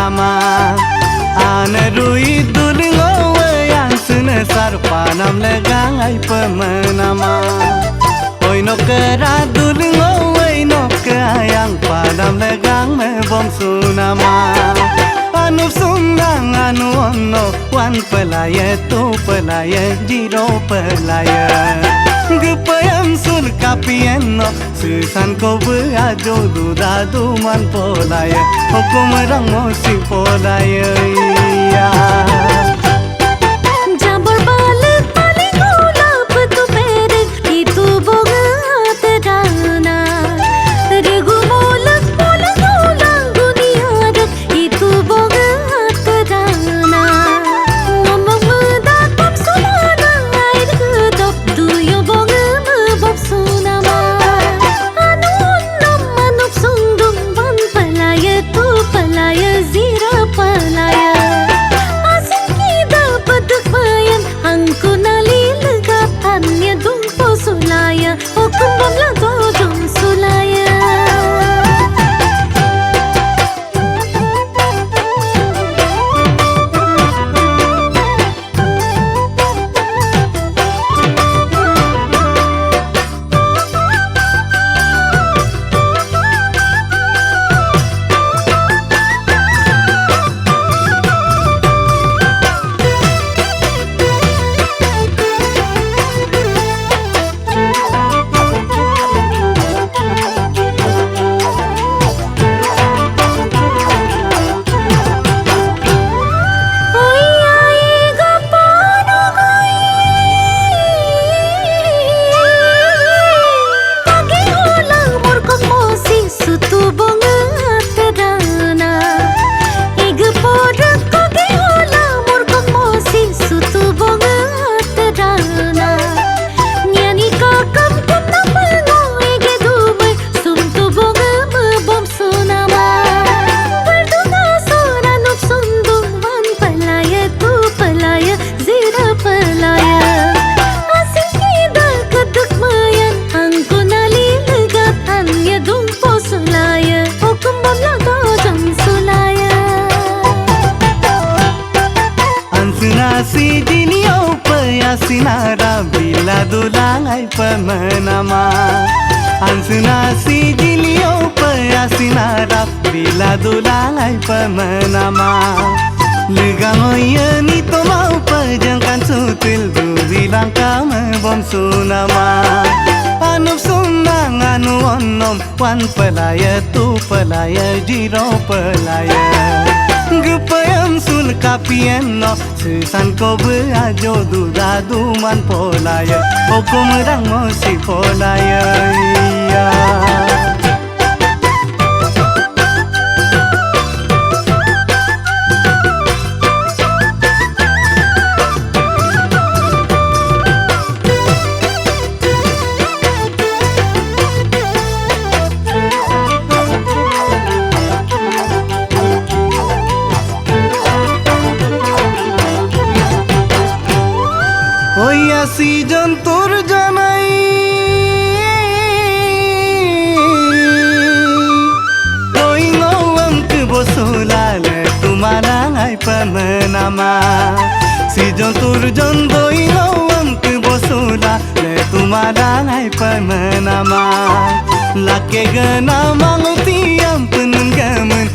nama ana rui dulingo yang sene sarpanam legang ai pemenama oi no kera dulingo no yang padam legang me bom sunama anu sundang anu ono wan pelaya tu pelaya jiro pelaya gepayam sul kapieno susan ko beajo duda duman polaya hukum rang mosi polaya ya jabor balik paling gulap tu pere itu boga terana regu molak molak ulang dunia dak itu boga terana ngomong medak pam sumana air kedap duyo boga mebab sunama anu nom manup sundung ban pelaya tu pelaya zira pelaya asing kita pedek bayan angku nali legatannya dumpo sulaya hukum bamla dojong sulaya si dinio payasinara bila dulangai pemenama ansuna si dinio payasinara bila dulangai pemenama legangoya ni to mau pajangkan sutil bilang kamu bom sunama anup sundang anu onom wan pelaya tu pelaya jiro pelaya gepayam sul kapieno susan ko beajo duda duman polaya hukum rang mosi polaya ya oya si jantur janai oi ngawam ke bosolale tumara ngai pemenama si jantur jan doi ngawam ke bosolale tumara ngai pemenama lake gana manguti ampunun gamen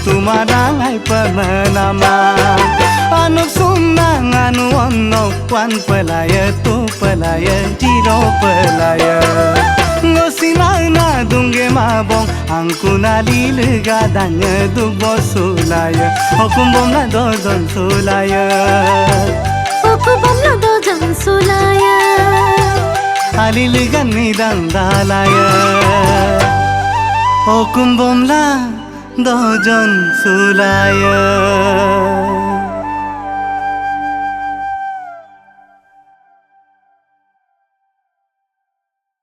tumara ngai pemenama anup sundang anu ono wan pelaya tu pelaya jiro pelaya ngosinana dungge mabong angku nali legadanya dugbo sulaya hukum bomla dozon sulaya hukum bomla dozon sulaya ali legan nidang dalaya hukum bomla dozon sulaya